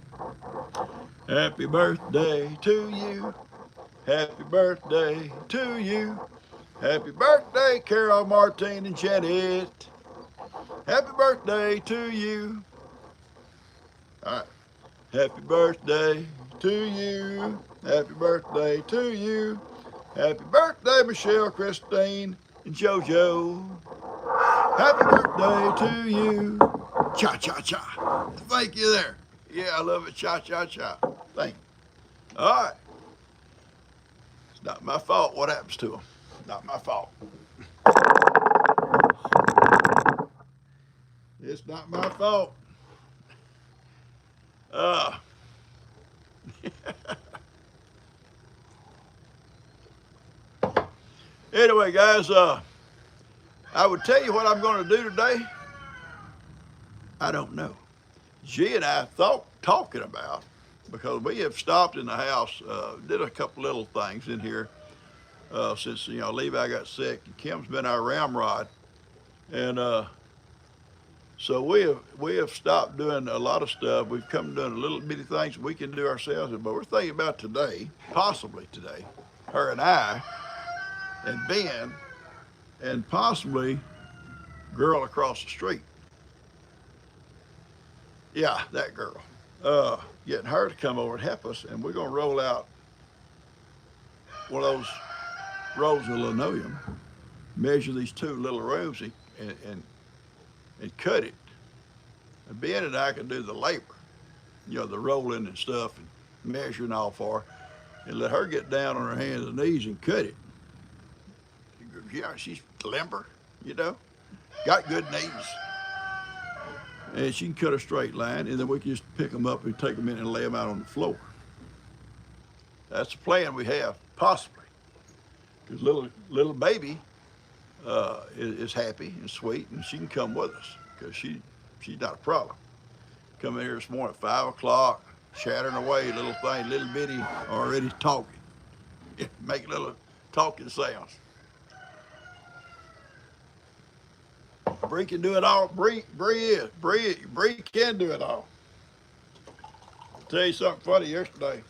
Happy birthday to you. Happy birthday to you. Happy birthday, Carol, Martine, and Janet. Happy birthday to you. All right. Happy birthday to you. Happy birthday to you. Happy birthday, Michelle, Christine, and JoJo. Happy birthday to you. Cha-cha-cha. Thank you there. Yeah, I love it. Cha-cha-cha. Thank you. All right. It's not my fault what happens to them. Not my fault. It's not my fault. Anyway, guys, I would tell you what I'm going to do today. I don't know. G and I talking about, because we have stopped in the house, did a couple little things in here since Levi got sick, and Kim's been our ramrod, and so we have stopped doing a lot of stuff. We've come doing little bitty things we can do ourselves, but we're thinking about today, possibly today, her and I, and Ben and possibly girl across the street. Yeah, that girl. Getting her to come over and help us, and we're gonna roll out one of those rolls of linoleum, measure these two little rooms, and cut it. And Ben and I can do the labor, the rolling and stuff, and measuring all for her, and let her get down on her hands and knees and cut it. She's limber, got good knees. And she can cut a straight line, and then we can just pick them up and take them in and lay them out on the floor. That's the plan we have, possibly. Because little baby is happy and sweet, and she can come with us because she's not a problem. Come in here this morning at 5 o'clock, chattering away, little thing, little bitty, already talking, making little talking sounds. Bree can do it all. Bree can do it all. I'll tell you something funny yesterday.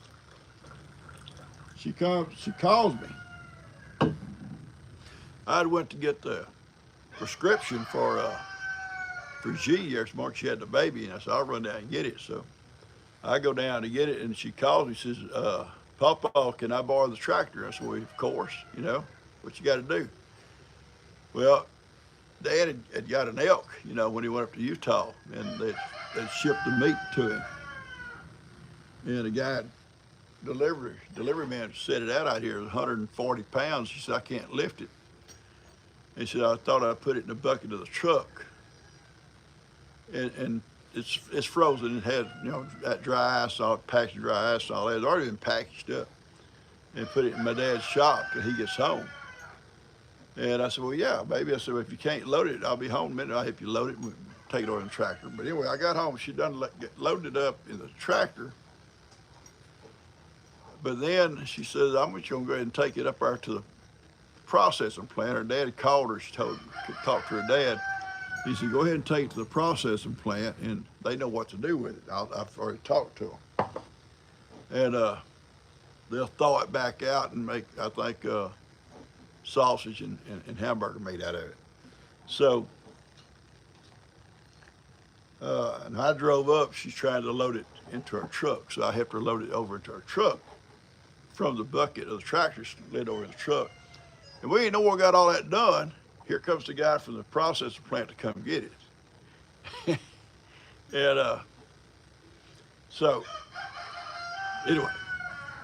She calls me. I went to get the prescription for G yesterday morning. She had the baby, and I said, I'll run down and get it. So I go down to get it, and she calls me, says, PawPaw, can I borrow the tractor? I said, well, of course, what you got to do. Well, Dad had got an elk, when he went up to Utah, and they'd shipped the meat to him. And the guy, delivery man, set it out here, 140 pounds. He said, I can't lift it. He said, I thought I'd put it in the bucket of the truck. And it's frozen. It had, that dry ice, all packaged dry ice, and all that. It's already been packaged up. And put it in my dad's shop till he gets home. And I said, well, yeah, baby. I said, well, if you can't load it, I'll be home in a minute. I'll help you load it and we'll take it over in the tractor. But anyway, I got home. She done loaded it up in the tractor. But then she says, I'm just going to go ahead and take it up there to the processing plant. Her dad had called her. She told her, could talk to her dad. He said, go ahead and take it to the processing plant, and they know what to do with it. I've already talked to them. And they'll thaw it back out and make, I think, sausage and hamburger meat out of it. So, and I drove up. She's trying to load it into her truck, so I helped her load it over into her truck from the bucket of the tractor, slid over in the truck. And we ain't know where we got all that done. Here comes the guy from the processing plant to come get it. And so, anyway,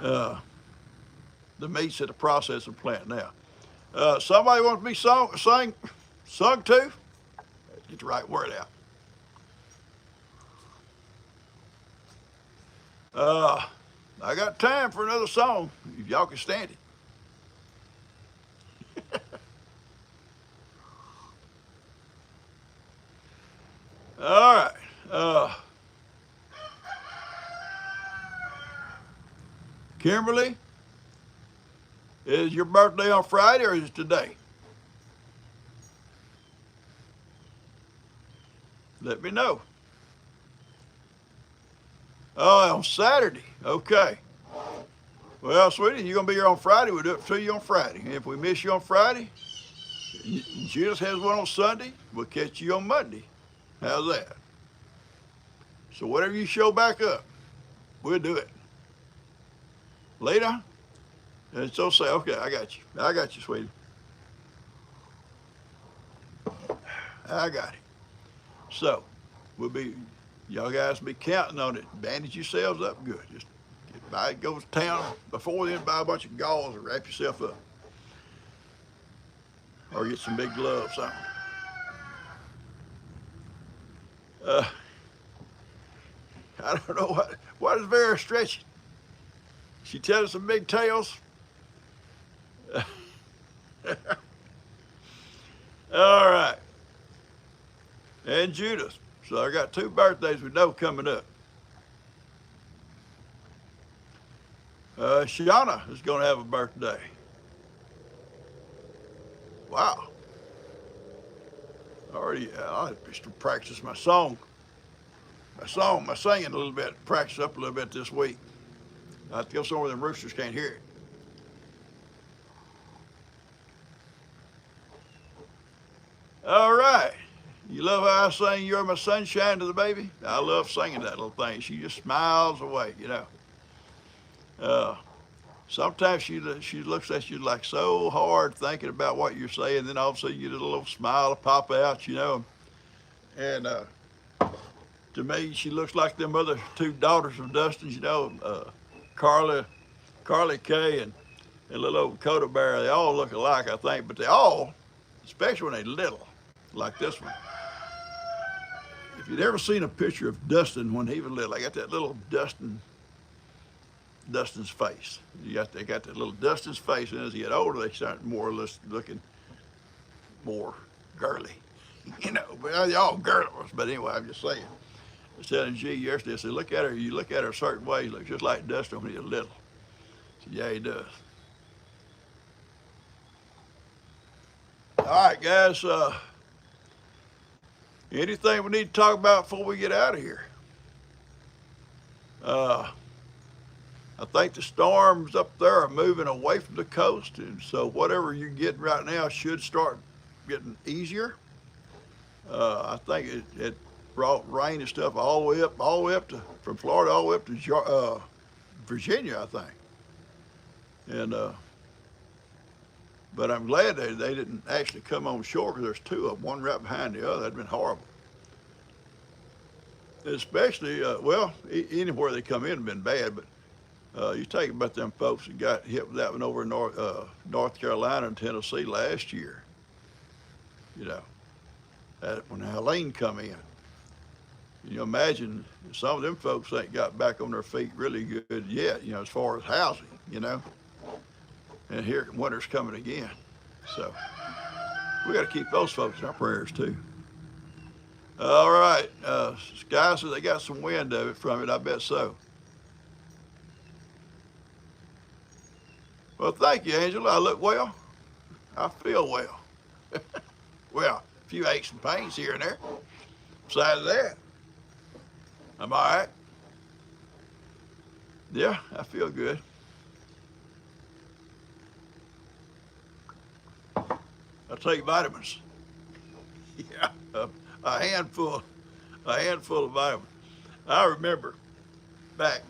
the meat's at the processing plant now. Somebody wants to be sung to? Get the right word out. I got time for another song, if y'all can stand it. All right. Kimberly, is your birthday on Friday or is it today? Let me know. Oh, on Saturday. Okay. Well, sweetie, you're going to be here on Friday. We'll do it to you on Friday. And if we miss you on Friday, Judas has one on Sunday. We'll catch you on Monday. How's that? So whatever you show back up, we'll do it. Later? And so say, okay, I got you. I got you, sweetie. I got it. So, y'all guys be counting on it. Bandage yourselves up good. Just go to town before then, buy a bunch of gauze and wrap yourself up. Or get some big gloves, something. I don't know what is Vera stretching. She telling some big tales. All right. And Judith. So I got 2 birthdays we know coming up. Shauna is going to have a birthday. Wow. I have to practice my singing a little bit, practice up a little bit this week. I have to go somewhere where the roosters can't hear it. All right. You love how I sing "You're My Sunshine" to the baby? I love singing that little thing. She just smiles away, you know. Uh, Sometimes she looks at you like so hard thinking about what you're saying, then all of a sudden you get a little smile pop out, you know. And to me, she looks like them other two daughters of Dustin's, you know, Carly, Carly Kay and little old Coda Bear. They all look alike, I think, but they all, especially when they're little, like this one. If you'd ever seen a picture of Dustin when he was little, I got that little Dustin's face. They got that little Dustin's face, and as he get older, they start more or less looking more girly, you know. But they're all girls. But anyway, I'm just saying. I was telling G yesterday, I said, look at her. You look at her a certain way, he looks just like Dustin when he was little. I said, yeah, he does. All right, guys. Anything we need to talk about before we get out of here? I think the storms up there are moving away from the coast, and so whatever you're getting right now should start getting easier. I think it brought rain and stuff all the way up to from Florida all the way up to Virginia, I think. And but I'm glad they didn't actually come on shore because there's two of them, one right behind the other. That'd been horrible. Especially, well, anywhere they come in have been bad, but you think about them folks that got hit with that one over in North Carolina and Tennessee last year. You know, when Helene come in. You imagine some of them folks ain't got back on their feet really good yet, you know, as far as housing, you know. And here winter's coming again. So we got to keep those folks in our prayers too. All right, Sky says they got some wind of it from it. I bet so. Well, thank you, Angela. I look well. I feel well. Well, a few aches and pains here and there. Besides that, I'm all right. Yeah, I feel good. I take vitamins. Yeah, a handful of vitamins. I remember back,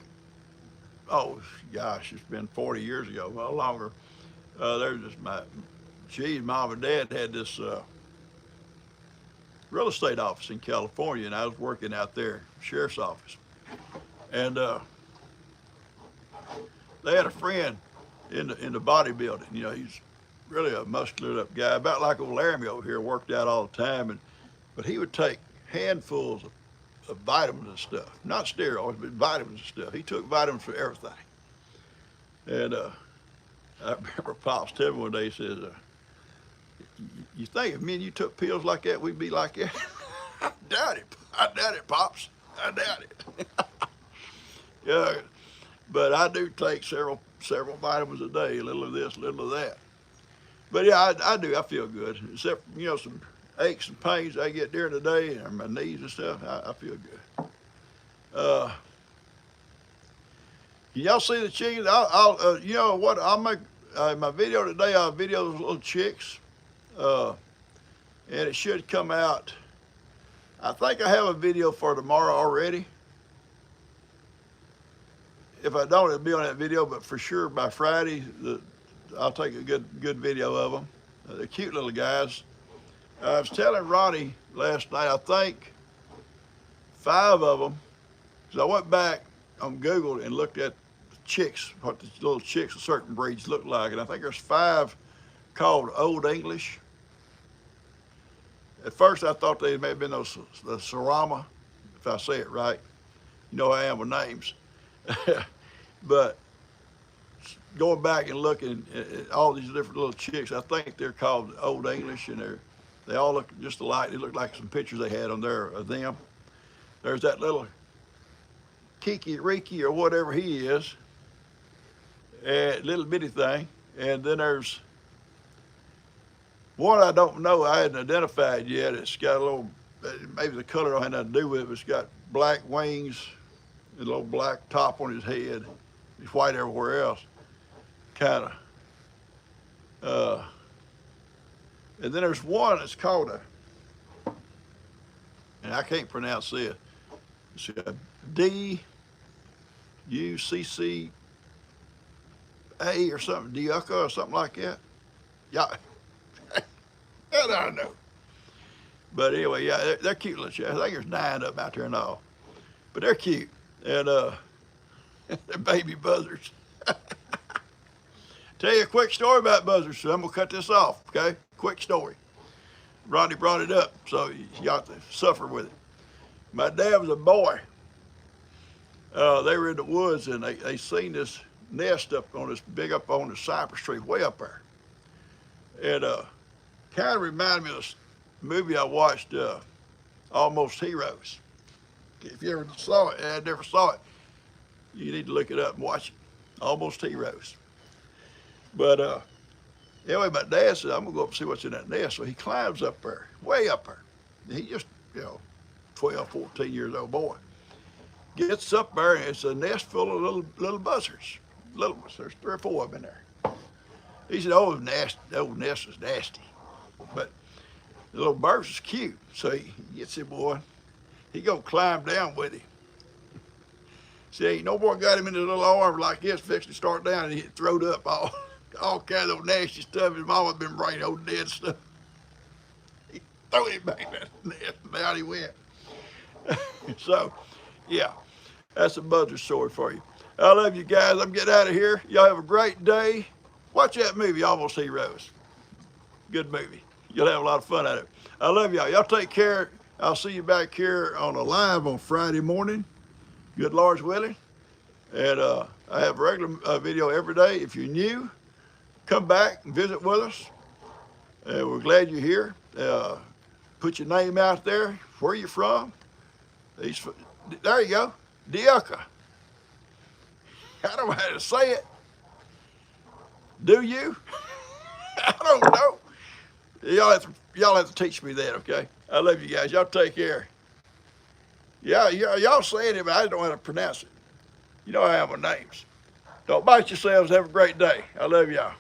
oh gosh, it's been 40 years ago, no longer. There's just mom and dad had this real estate office in California, and I was working out there, sheriff's office. And they had a friend in the bodybuilding. You know, he's really a muscular up guy, about like old Laramie over here, worked out all the time. But he would take handfuls of vitamins and stuff, not steroids, but vitamins and stuff. He took vitamins for everything. And I remember Pops telling me one day, he says, you think if me and you took pills like that, we'd be like that? I doubt it, Pops. I doubt it. Yeah, but I do take several vitamins a day, a little of this, a little of that. But yeah, I do. I feel good, except you know some aches and pains I get during the day and my knees and stuff. I feel good. Can y'all see the chickens? I'll you know what? I'll make my video today. I'll video those little chicks, and it should come out. I think I have a video for tomorrow already. If I don't, it'll be on that video. But for sure by Friday, I'll take a good video of them. They're cute little guys. I was telling Ronnie last night, I think 5 of them, because I went back on Google and looked at the chicks, what the little chicks of certain breeds look like, and I think there's 5 called Old English. At first I thought they may have been the Sarama, if I say it right. You know I am with names. But going back and looking at all these different little chicks, I think they're called Old English, and they all look just alike. They look like some pictures they had on there of them. There's that little Kiki Riki or whatever he is, little bitty thing. And then there's one I don't know, I hadn't identified yet. It's got a little, maybe the color don't have nothing to do with it, but it's got black wings and a little black top on his head. He's white everywhere else, kind of. And then there's one that's called and I can't pronounce this. It's D-U-C-C-A or something, Diucca or something like that. Yeah, I don't know. But anyway, yeah, they're cute little chats. I think there's 9 of them out there and all. But they're cute. And they're baby buzzards. Tell you a quick story about buzzards, so I'm going to cut this off, okay? Quick story. Ronnie brought it up, so you got to suffer with it. My dad was a boy. They were in the woods, and they seen this nest up on the cypress tree, way up there. And kind of reminded me of this movie I watched, Almost Heroes. If you ever saw it, and I never saw it, you need to look it up and watch it. Almost Heroes. But anyway, my dad said, I'm going to go up and see what's in that nest. So he climbs up there, way up there. He just, 12, 14 years old boy. Gets up there, and it's a nest full of little buzzards. Little ones. There's 3 or 4 of them in there. He said, oh, nasty. The old nest was nasty. But the little birds is cute. So he gets him, boy. He gonna climb down with him. See, ain't no boy got him in his little arm like this, fixing to start down, and he throwed up all kind of nasty stuff. His mama been bringing old dead stuff. He threw him back in that nest, and out he went. So, yeah, that's a buzzard story for you. I love you guys. I'm getting out of here. Y'all have a great day. Watch that movie, Almost Heroes. Good movie. You'll have a lot of fun at it. I love y'all. Y'all take care. I'll see you back here on a live on Friday morning. Good Lord's willing. And I have a regular video every day. If you're new, come back and visit with us. We're glad you're here. Put your name out there, where you're from. There you go, Diucca. I don't know how to say it. Do you? I don't know. Y'all have to teach me that, okay? I love you guys. Y'all take care. Yeah, y'all saying it, but I don't know how to pronounce it. You know I have my names. Don't bite yourselves. Have a great day. I love y'all.